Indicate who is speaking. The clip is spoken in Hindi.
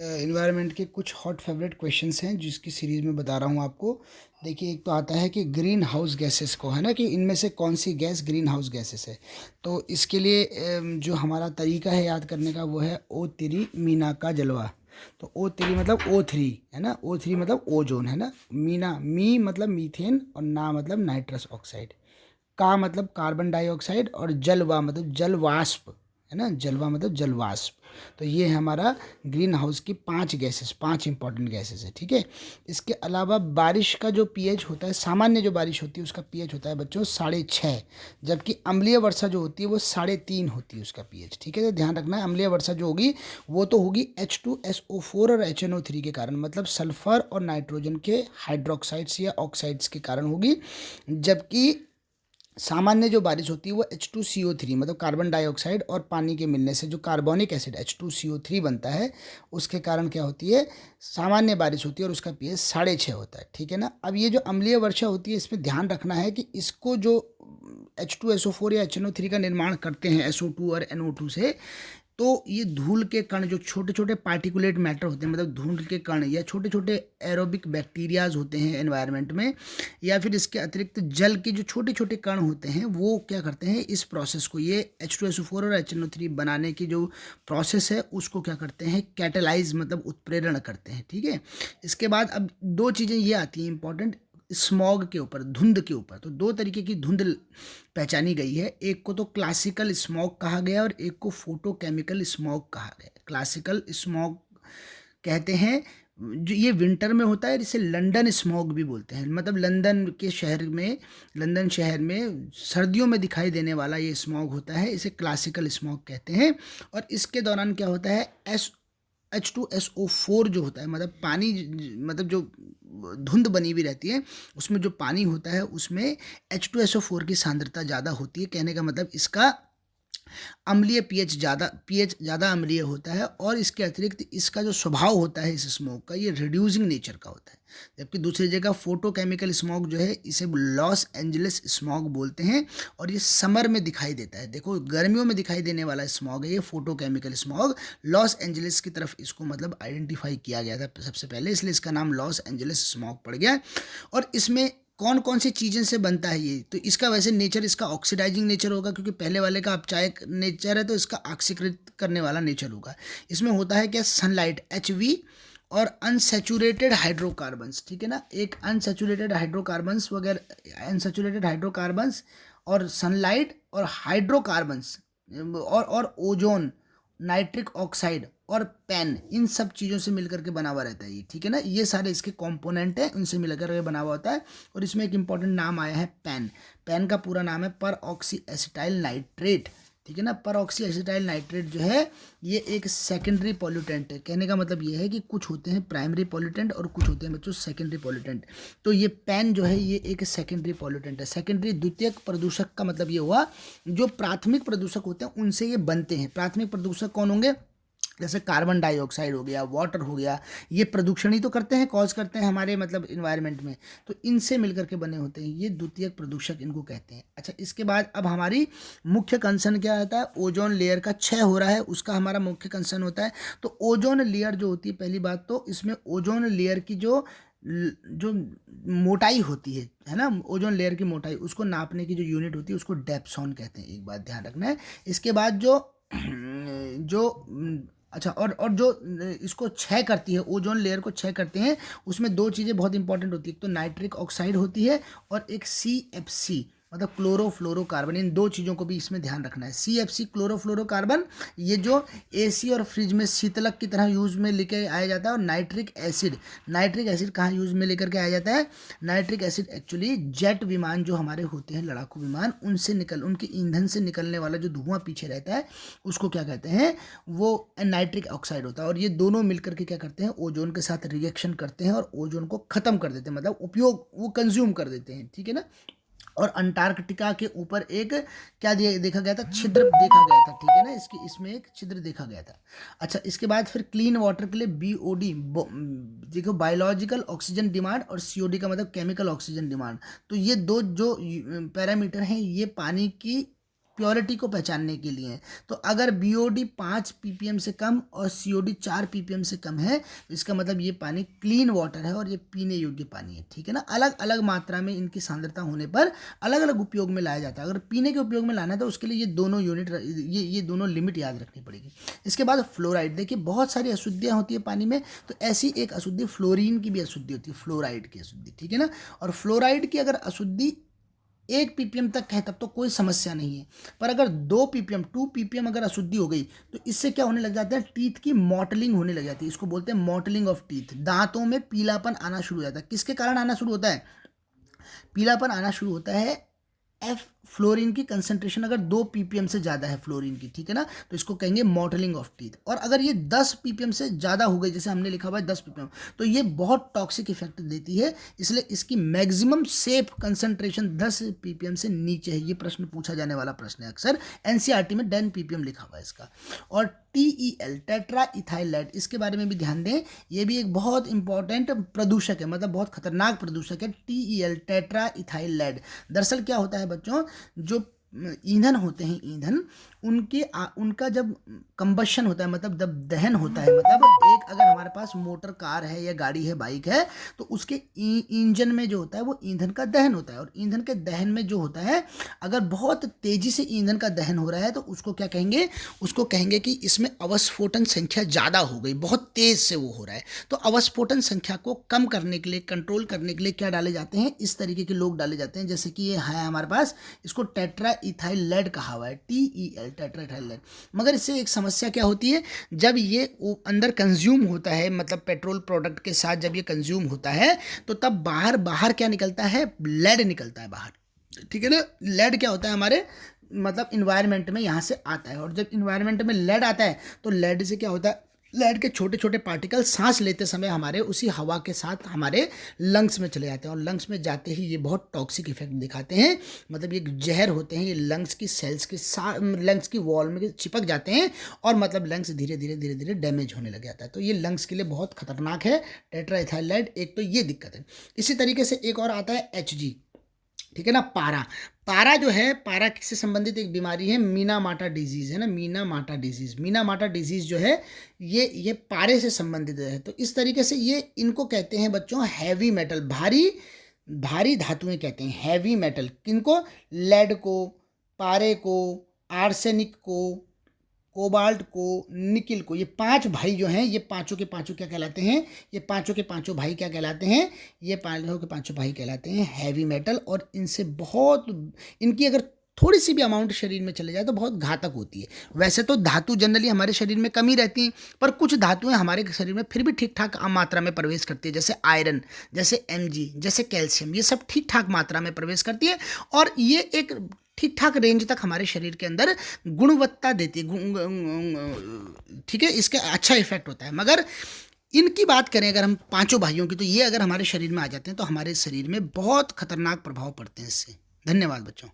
Speaker 1: एनवायरनमेंट के कुछ हॉट फेवरेट क्वेश्चंस हैं जिसकी सीरीज में बता रहा हूँ आपको। देखिए, एक तो आता है कि ग्रीन हाउस गैसेस को, है ना, कि इनमें से कौन सी गैस ग्रीन हाउस गैसेस है। तो इसके लिए जो हमारा तरीका है याद करने का वो है ओ तिरी मीना का जलवा। तो ओ तिरी मतलब O3, है ना, O3 मतलब ओजोन, है ना। मीना, मी मतलब मीथेन और ना मतलब नाइट्रस ऑक्साइड, का मतलब कार्बन डाइऑक्साइड और जलवा मतलब जल वाष्प, है ना, जलवा मतलब जल वाष्प। तो ये है हमारा ग्रीन हाउस की 5 गैसेस, 5 इंपॉर्टेंट गैसेस है, ठीक है। इसके अलावा बारिश का जो पीएच होता है, सामान्य जो बारिश होती है उसका पीएच होता है बच्चों 6.5, जबकि अम्लीय वर्षा जो होती है वो 3.5 होती है उसका पीएच, ठीक है। तो ध्यान रखना है, अम्लीय वर्षा जो होगी वो तो होगी H2SO4 और HNO3 के कारण, मतलब सल्फर और नाइट्रोजन के हाइड्रोक्साइड्स या ऑक्साइड्स के कारण होगी। जबकि सामान्य जो बारिश होती है वो H2CO3 मतलब कार्बन डाइऑक्साइड और पानी के मिलने से जो कार्बोनिक एसिड H2CO3 बनता है, उसके कारण क्या होती है, सामान्य बारिश होती है और उसका पीएच 6.5 होता है, ठीक है ना। अब ये जो अम्लीय वर्षा होती है, इसमें ध्यान रखना है कि इसको जो H2SO4 या HNO3 का निर्माण करते हैं SO2 और NO2 से, तो ये धूल के कण जो छोटे छोटे पार्टिकुलेट मैटर होते हैं, मतलब धूल के कण या छोटे छोटे एरोबिक बैक्टीरियाज होते हैं एनवायरनमेंट में, या फिर इसके अतिरिक्त जल के जो छोटे छोटे कण होते हैं, वो क्या करते हैं, इस प्रोसेस को, ये H2SO4 और HNO3 बनाने की जो प्रोसेस है उसको क्या करते हैं, कैटेलाइज मतलब उत्प्रेरण करते हैं, ठीक है। इसके बाद अब दो चीज़ें ये आती हैं इंपॉर्टेंट, स्मॉग के ऊपर, धुंध के ऊपर। तो दो तरीके की धुंध पहचानी गई है, एक को तो क्लासिकल स्मॉग कहा गया और एक को फोटोकेमिकल स्मॉग कहा गया। क्लासिकल स्मॉग कहते हैं जो ये विंटर में होता है, इसे लंदन स्मॉग भी बोलते हैं, मतलब लंदन के शहर में, लंदन शहर में सर्दियों में दिखाई देने वाला ये स्मॉग होता है, इसे क्लासिकल स्मॉग कहते हैं। और इसके दौरान क्या होता है, H2SO4 जो होता है, मतलब पानी, मतलब जो धुंध बनी हुई रहती है उसमें जो पानी होता है उसमें H2SO4 की सांद्रता ज़्यादा होती है। कहने का मतलब इसका अम्लीय पीएच ज़्यादा अम्लीय होता है, और इसके अतिरिक्त इसका जो स्वभाव होता है इस स्मोक का, ये रिड्यूसिंग नेचर का होता है। जबकि दूसरी जगह फोटोकेमिकल स्मॉग जो है इसे लॉस एंजलिस स्मॉग बोलते हैं, और ये समर में दिखाई देता है। देखो, गर्मियों में दिखाई देने वाला स्मॉग है ये फोटोकेमिकल स्मॉग। लॉस एंजलिस की तरफ इसको मतलब आइडेंटिफाई किया गया था सबसे पहले, इसलिए इसका नाम लॉस एंजलिस स्मॉग पड़ गया। और इसमें कौन कौन सी चीज़ें से बनता है ये, तो इसका वैसे नेचर, इसका ऑक्सीडाइजिंग नेचर होगा, क्योंकि पहले वाले का अपचायक नेचर है, तो इसका ऑक्सीकृत करने वाला नेचर होगा। इसमें होता है क्या, सनलाइट HV और अनसेचुरेटेड हाइड्रोकार्बन्स, ठीक है ना। एक अनसेचुरेटेड हाइड्रोकार्बन्स वगैरह, अनसेचुरेटेड हाइड्रोकार्बन्स और सनलाइट और हाइड्रोकार्बन्स और ओजोन, नाइट्रिक ऑक्साइड और पेन, इन सब चीज़ों से मिलकर के बना हुआ रहता है ये, ठीक है ना। ये सारे इसके कंपोनेंट हैं, उनसे मिलकर के बना हुआ होता है। और इसमें एक इंपॉर्टेंट नाम आया है पेन। पेन का पूरा नाम है पर ऑक्सी एसिटाइल नाइट्रेट, ठीक है ना। पर ऑक्सी एसिटाइल नाइट्रेट जो है ये एक सेकेंडरी पॉल्यूटेंट है। कहने का मतलब ये है कि कुछ होते हैं प्राइमरी पॉल्यूटेंट और कुछ होते हैं बच्चों सेकेंडरी पॉल्यूटेंट। तो ये पेन जो है ये एक सेकेंडरी पॉल्यूटेंट है। सेकेंडरी द्वितीयक प्रदूषक का मतलब ये हुआ, जो प्राथमिक प्रदूषक होते हैं उनसे ये बनते हैं। प्राथमिक प्रदूषक कौन होंगे, जैसे कार्बन डाइऑक्साइड हो गया, वाटर हो गया, ये प्रदूषण ही तो करते हैं, कॉज करते हैं हमारे मतलब इन्वायरमेंट में, तो इनसे मिलकर के बने होते हैं, ये द्वितीयक प्रदूषक इनको कहते हैं। अच्छा, इसके बाद अब हमारी मुख्य कंसर्न क्या रहता है, ओजोन लेयर का क्षय हो रहा है, उसका हमारा मुख्य कंसर्न होता है। तो ओजोन लेयर जो होती है, पहली बात तो इसमें ओजोन लेयर की जो मोटाई होती है ना, ओजोन लेयर की मोटाई, उसको नापने की जो यूनिट होती है उसको डेप्सॉन कहते हैं, एक बात ध्यान रखना है। इसके बाद जो जो अच्छा, और जो इसको क्षय करती है, ओजोन लेयर को क्षय करते हैं, उसमें दो चीज़ें बहुत इंपॉर्टेंट होती है, एक तो नाइट्रिक ऑक्साइड होती है और एक CFC मतलब क्लोरोफ्लोरोकार्बन। इन दो चीज़ों को भी इसमें ध्यान रखना है। CFC क्लोरोफ्लोरोकार्बन, ये जो AC और फ्रिज में शीतलक की तरह यूज में लेके आया जाता है। और नाइट्रिक एसिड कहाँ यूज में लेकर के आया जाता है, नाइट्रिक एसिड एक्चुअली जेट विमान जो हमारे होते हैं, लड़ाकू विमान, उनके ईंधन से निकलने वाला जो धुआं पीछे रहता है उसको क्या कहते हैं, वो नाइट्रिक ऑक्साइड होता है। और ये दोनों मिलकर के क्या करते हैं, ओजोन के साथ रिएक्शन करते हैं और ओजोन को खत्म कर देते हैं, मतलब उपयोग वो कंज्यूम कर देते हैं, ठीक है ना। और अंटार्कटिका के ऊपर एक क्या देखा गया था, छिद्र देखा गया था, ठीक है ना, इसमें एक छिद्र देखा गया था। अच्छा, इसके बाद फिर क्लीन वाटर के लिए BOD, देखो, बायोलॉजिकल ऑक्सीजन डिमांड, और COD का मतलब केमिकल ऑक्सीजन डिमांड। तो ये दो जो पैरामीटर हैं, ये पानी की प्योरिटी को पहचानने के लिए हैं। तो अगर बीओडी 5 ppm से कम और सीओडी 4 ppm से कम है तो इसका मतलब ये पानी क्लीन वाटर है और ये पीने योग्य पानी है, ठीक है ना। अलग अलग मात्रा में इनकी सांद्रता होने पर अलग अलग उपयोग में लाया जाता है। अगर पीने के उपयोग में लाना है तो उसके लिए ये दोनों यूनिट, ये दोनों लिमिट याद रखनी पड़ेगी। इसके बाद फ्लोराइड, देखिए बहुत सारी अशुद्धियाँ होती है पानी में, तो ऐसी एक अशुद्धि फ्लोरीन की भी अशुद्धि होती है, फ्लोराइड की अशुद्धि, ठीक है ना। और फ्लोराइड की अगर अशुद्धि 1 ppm तक है तब तो कोई समस्या नहीं है, पर अगर 2 ppm 2 ppm अगर अशुद्धि हो गई तो इससे क्या होने लग जाता है, टीथ की मॉटलिंग होने लग जाती है। इसको बोलते हैं मॉटलिंग ऑफ टीथ। दांतों में पीलापन आना शुरू हो जाता है। किसके कारण आना शुरू होता है? पीलापन आना शुरू होता है एफ फ्लोरीन की कंसंट्रेशन अगर 2 ppm से ज़्यादा है फ्लोरीन की, ठीक है ना, तो इसको कहेंगे मॉटलिंग ऑफ टीथ। और अगर ये 10 ppm से ज़्यादा हो गई, जैसे हमने लिखा हुआ है 10 ppm, तो ये बहुत टॉक्सिक इफेक्ट देती है। इसलिए इसकी मैक्सिमम सेफ कंसंट्रेशन 10 ppm से नीचे है। ये प्रश्न पूछा जाने वाला प्रश्न है अक्सर, एनसीईआरटी में 10 ppm लिखा हुआ है इसका। और TEL टेट्रा इथाइल लेड, इसके बारे में भी ध्यान दें, ये भी एक बहुत इंपॉर्टेंट प्रदूषक है, मतलब बहुत खतरनाक प्रदूषक है। TEL टेट्रा इथाइल लेड, दरअसल क्या होता है बच्चों, जो ईंधन होते हैं, ईंधन उनका जब कंबशन होता है, मतलब जब दहन होता है, मतलब एक अगर हमारे पास मोटर कार है या गाड़ी है, बाइक है, तो उसके इंजन में जो होता है वो ईंधन का दहन होता है। और ईंधन के दहन में जो होता है, अगर बहुत तेजी से ईंधन का दहन हो रहा है तो उसको क्या कहेंगे, उसको कहेंगे कि इसमें अवस्फोटन संख्या ज़्यादा हो गई, बहुत तेज से वो हो रहा है। तो अवस्फोटन संख्या को कम करने के लिए, कंट्रोल करने के लिए क्या डाले जाते हैं, इस तरीके के लोग डाले जाते हैं। जैसे कि ये है हमारे पास, इसको टेट्रा इथाइल लेड कहा हुआ है, TEL टेट्रा इथाइल लेड। मगर इससे एक समस्या क्या होती है, जब ये अंदर कंज्यूम होता है, मतलब पेट्रोल प्रोडक्ट के साथ जब ये कंज्यूम होता है तो तब बाहर क्या निकलता है, लेड निकलता है बाहर, ठीक है ना। लेड क्या होता है हमारे, मतलब इन्वायरमेंट में यहाँ से आता है। और जब इन्वायरमेंट में लेड आता है तो लेड से क्या होता है, लेड के छोटे छोटे पार्टिकल सांस लेते समय हमारे उसी हवा के साथ हमारे लंग्स में चले जाते हैं। और लंग्स में जाते ही ये बहुत टॉक्सिक इफेक्ट दिखाते हैं, मतलब ये जहर होते हैं, ये लंग्स की सेल्स के साथ, लंग्स की वॉल में चिपक जाते हैं और मतलब लंग्स धीरे धीरे डैमेज होने लग जाता है। तो ये लंग्स के लिए बहुत खतरनाक है टेट्रा इथाइल लेड। एक तो ये दिक्कत है। इसी तरीके से एक और आता है HG, ठीक है ना, पारा जो है, पारा से संबंधित एक बीमारी है, मीनामाटा डिजीज है ना, मीनामाटा डिजीज जो है ये पारे से संबंधित है। तो इस तरीके से ये इनको कहते हैं बच्चों हैवी मेटल, भारी धातुएं कहते हैं हैवी मेटल। किनको, लेड को, पारे को, आर्सेनिक को, कोबाल्ट को, निकिल को। ये 5 भाई जो हैं, ये पांचों के पांचों क्या कहलाते हैं, ये पांचों के पांचों भाई क्या कहलाते हैं, ये पांचों के पांचों भाई कहलाते हैं हैवी मेटल। और इनसे बहुत, इनकी अगर थोड़ी सी भी अमाउंट शरीर में चले जाए तो बहुत घातक होती है। वैसे तो धातु जनरली हमारे शरीर में कम ही रहती हैं, पर कुछ धातुएं हमारे शरीर में फिर भी ठीक ठाक मात्रा में प्रवेश करती है, जैसे आयरन, जैसे Mg, जैसे कैल्शियम, ये सब ठीक ठाक मात्रा में प्रवेश करती है। और ये एक ठीक ठाक रेंज तक हमारे शरीर के अंदर गुणवत्ता देती है, ठीक है, इसका अच्छा इफेक्ट होता है। मगर इनकी बात करें अगर हम पांचों भाइयों की, तो ये अगर हमारे शरीर में आ जाते हैं तो हमारे शरीर में बहुत खतरनाक प्रभाव पड़ते हैं इससे। धन्यवाद बच्चों।